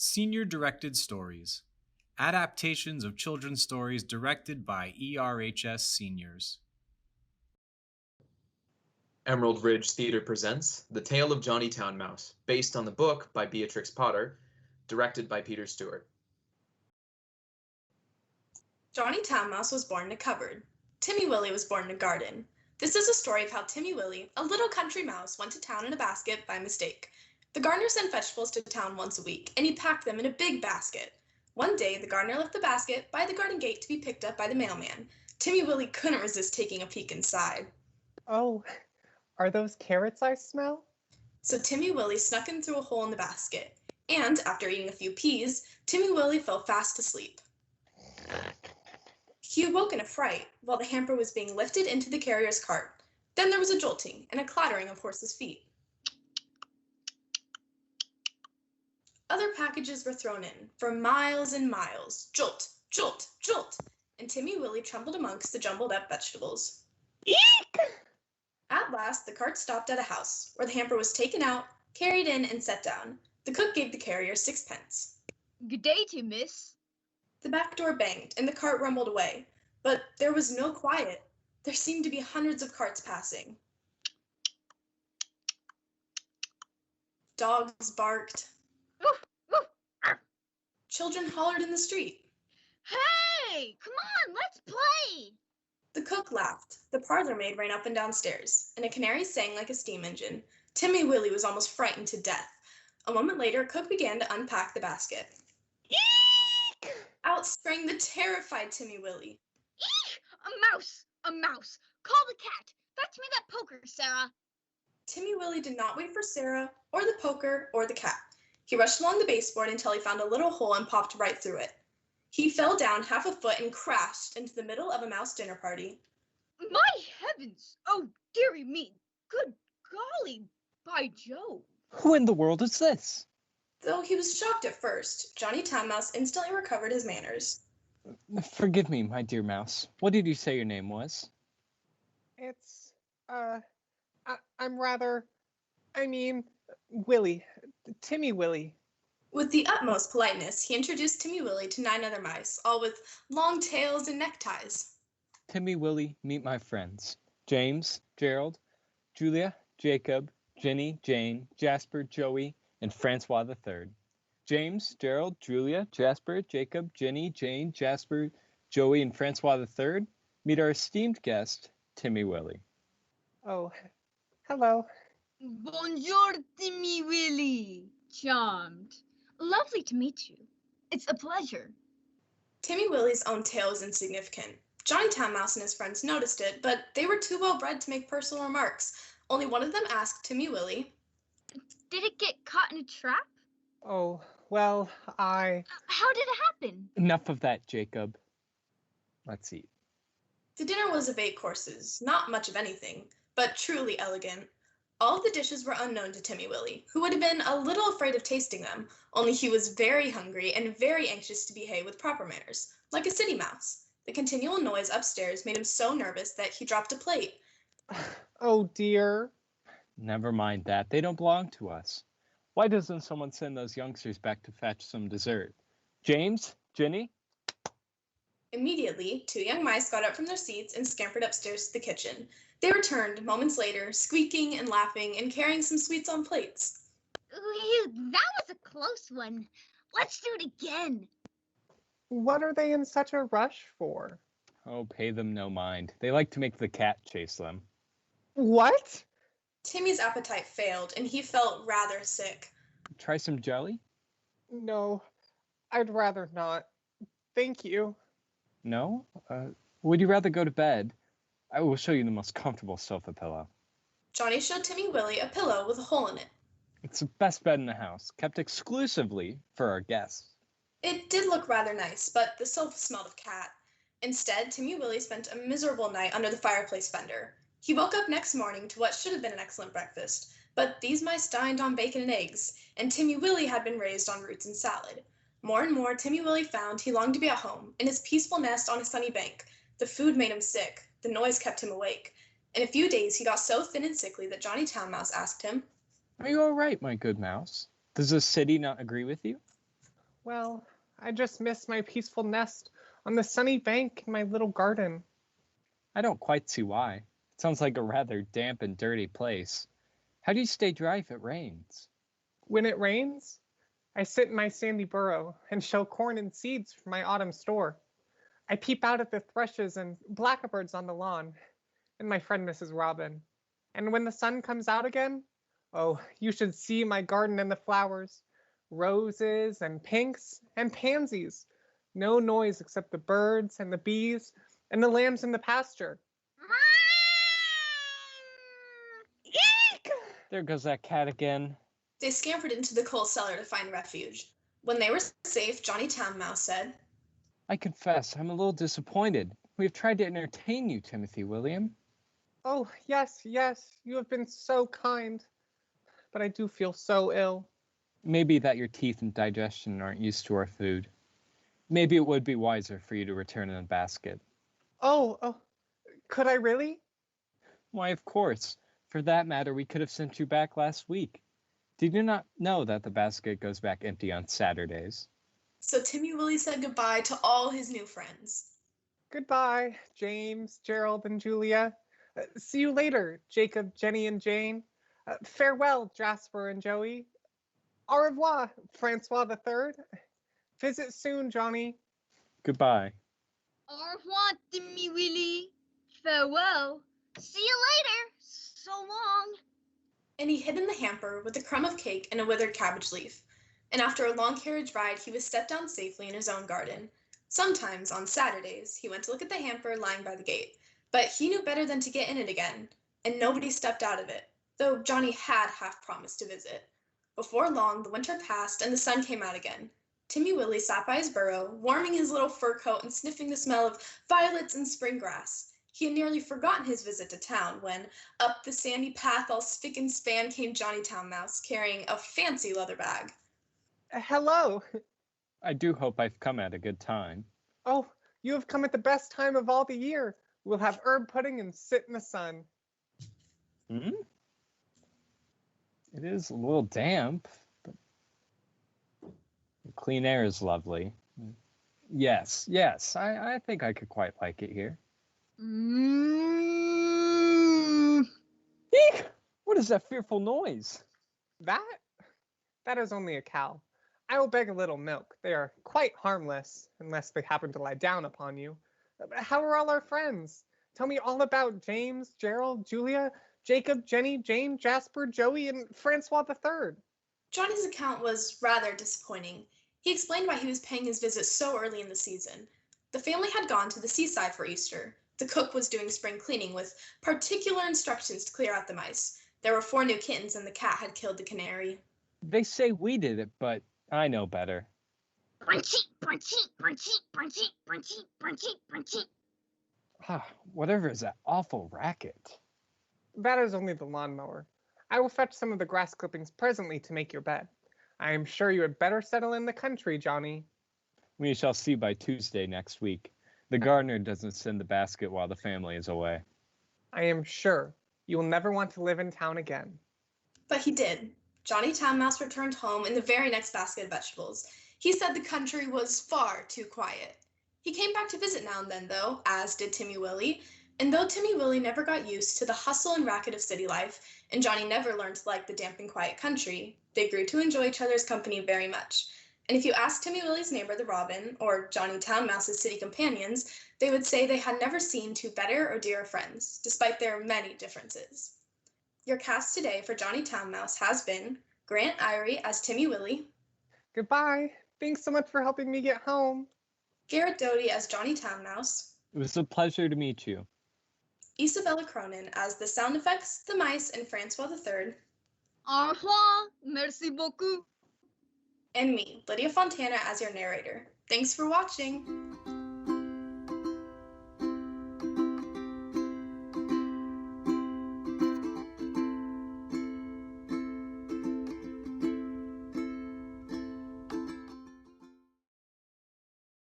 Senior-directed stories. Adaptations of children's stories directed by ERHS Seniors. Emerald Ridge Theater presents The Tale of Johnnytown Mouse, based on the book by Beatrix Potter, directed by Peter Stuart. Johnnytown Mouse was born in a cupboard. Timmy Willie was born in a garden. This is a story of how Timmy Willie, a little country mouse, went to town in a basket by mistake. The gardener sent vegetables to town once a week, and he packed them in a big basket. One day, the gardener left the basket by the garden gate to be picked up by the mailman. Timmy Willie couldn't resist taking a peek inside. Oh, are those carrots I smell? So Timmy Willie snuck in through a hole in the basket, and after eating a few peas, Timmy Willie fell fast asleep. He awoke in a fright while the hamper was being lifted into the carrier's cart. Then there was a jolting and a clattering of horses' feet. Other packages were thrown in for miles and miles. Jolt, jolt, jolt, and Timmy Willie trembled amongst the jumbled up vegetables. Eek! At last, the cart stopped at a house, where the hamper was taken out, carried in, and set down. The cook gave the carrier 6 pence. Good day to you, miss. The back door banged, and the cart rumbled away. But there was no quiet. There seemed to be hundreds of carts passing. Dogs barked. Woof, woof. Children hollered in the street. Hey, come on, let's play. The cook laughed. The parlor maid ran up and downstairs, and a canary sang like a steam engine. Timmy Willie was almost frightened to death. A moment later, cook began to unpack the basket. Eek! Out sprang the terrified Timmy Willie. Eek! A mouse! A mouse! Call the cat! Fetch me that poker, Sarah! Timmy Willie did not wait for Sarah, or the poker, or the cat. He rushed along the baseboard until he found a little hole and popped right through it. He fell down half a foot and crashed into the middle of a mouse dinner party. My heavens! Oh, dearie me! Good golly, by Jove! Who in the world is this? Though he was shocked at first, Johnnytown Mouse instantly recovered his manners. Forgive me, my dear mouse. What did you say your name was? It's, Willie. Timmy Willie. With the utmost politeness, he introduced Timmy Willie to 9 other mice, all with long tails and neckties. Timmy Willie, meet my friends. James, Gerald, Julia, Jacob, Jenny, Jane, Jasper, Joey, and Francois III. James, Gerald, Julia, Jasper, Jacob, Jenny, Jane, Jasper, Joey, and Francois III. Meet our esteemed guest, Timmy Willie. Oh, hello. Bonjour, Timmy Willie! Charmed. Lovely to meet you. It's a pleasure. Timmy Willie's own tail was insignificant. Johnnytown Mouse and his friends noticed it, but they were too well bred to make personal remarks. Only one of them asked Timmy Willie, Did it get caught in a trap? Oh, well, How did it happen? Enough of that, Jacob. Let's eat. The dinner was of 8 courses, not much of anything, but truly elegant. All of the dishes were unknown to Timmy Willie, who would have been a little afraid of tasting them, only he was very hungry and very anxious to behave with proper manners, like a city mouse. The continual noise upstairs made him so nervous that he dropped a plate. oh dear. Never mind that. They don't belong to us. Why doesn't someone send those youngsters back to fetch some dessert? James? Jenny? Immediately, 2 young mice got up from their seats and scampered upstairs to the kitchen. They returned moments later, squeaking and laughing and carrying some sweets on plates. Ooh, that was a close one. Let's do it again. What are they in such a rush for? Oh, pay them no mind. They like to make the cat chase them. What? Timmy's appetite failed, and he felt rather sick. Try some jelly? No, I'd rather not. Thank you. No? Would you rather go to bed? I will show you the most comfortable sofa pillow. Johnny showed Timmy Willie a pillow with a hole in it. It's the best bed in the house, kept exclusively for our guests. It did look rather nice, but the sofa smelled of cat. Instead, Timmy Willie spent a miserable night under the fireplace fender. He woke up next morning to what should have been an excellent breakfast, but these mice dined on bacon and eggs, and Timmy Willie had been raised on roots and salad. More and more, Timmy Willie found he longed to be at home, in his peaceful nest on a sunny bank. The food made him sick. The noise kept him awake. In a few days, he got so thin and sickly that Johnnytown Mouse asked him, Are you all right, my good mouse? Does the city not agree with you? Well, I just miss my peaceful nest on the sunny bank in my little garden. I don't quite see why. It sounds like a rather damp and dirty place. How do you stay dry if it rains? When it rains, I sit in my sandy burrow and shell corn and seeds for my autumn store. I peep out at the thrushes and blackbirds on the lawn, and my friend Mrs. Robin. And when the sun comes out again, oh, you should see my garden and the flowers, roses and pinks and pansies. No noise except the birds and the bees and the lambs in the pasture. Eek! There goes that cat again. They scampered into the coal cellar to find refuge. When they were safe, Johnny Town Mouse said, I confess, I'm a little disappointed. We have tried to entertain you, Timothy William. Oh, yes, yes, you have been so kind. But I do feel so ill. Maybe that your teeth and digestion aren't used to our food. Maybe it would be wiser for you to return in a basket. Oh, could I really? Why, of course. For that matter, we could have sent you back last week. Did you not know that the basket goes back empty on Saturdays? So Timmy Willie said goodbye to all his new friends. Goodbye, James, Gerald, and Julia. See you later, Jacob, Jenny, and Jane. Farewell, Jasper and Joey. Au revoir, Francois III. Visit soon, Johnny. Goodbye. Au revoir, Timmy Willie. Farewell. See you later. So long. And he hid in the hamper with a crumb of cake and a withered cabbage leaf. And after a long carriage ride, he was set down safely in his own garden. Sometimes, on Saturdays, he went to look at the hamper lying by the gate, but he knew better than to get in it again, and nobody stepped out of it, though Johnny had half promised to visit. Before long, the winter passed and the sun came out again. Timmy Willie sat by his burrow, warming his little fur coat and sniffing the smell of violets and spring grass. He had nearly forgotten his visit to town when, up the sandy path all spick and span, came Johnny Town Mouse, carrying a fancy leather bag. Hello. I do hope I've come at a good time. Oh, you have come at the best time of all the year. We'll have herb pudding and sit in the sun. Hmm? It is a little damp, but the clean air is lovely. Yes, I think I could quite like it here. Eek! What is that fearful noise? That is only a cow. I will beg a little milk. They are quite harmless, unless they happen to lie down upon you. How are all our friends? Tell me all about James, Gerald, Julia, Jacob, Jenny, Jane, Jasper, Joey, and Francois III. Johnny's account was rather disappointing. He explained why he was paying his visit so early in the season. The family had gone to the seaside for Easter. The cook was doing spring cleaning with particular instructions to clear out the mice. There were 4 new kittens and the cat had killed the canary. They say we did it, but I know better. Whatever is that awful racket? That is only the lawnmower. I will fetch some of the grass clippings presently to make your bed. I am sure you had better settle in the country, Johnny. We shall see by Tuesday next week. The gardener doesn't send the basket while the family is away. I am sure you will never want to live in town again. But he did. Johnny Town Mouse returned home in the very next basket of vegetables. He said the country was far too quiet. He came back to visit now and then, though, as did Timmy Willie. And though Timmy Willie never got used to the hustle and racket of city life, and Johnny never learned to like the damp and quiet country, they grew to enjoy each other's company very much. And if you asked Timmy Willie's neighbor, the robin, or Johnny Town Mouse's city companions, they would say they had never seen 2 better or dearer friends, despite their many differences. Your cast today for Johnny Town Mouse has been Grant Irie as Timmy Willie, Goodbye. Thanks so much for helping me get home. Garrett Doty as Johnny Town Mouse, It was a pleasure to meet you. Isabella Cronin as the sound effects, the mice, and Francois III, Au revoir. Merci beaucoup. and me, Lydia Fontana, as your narrator. Thanks for watching!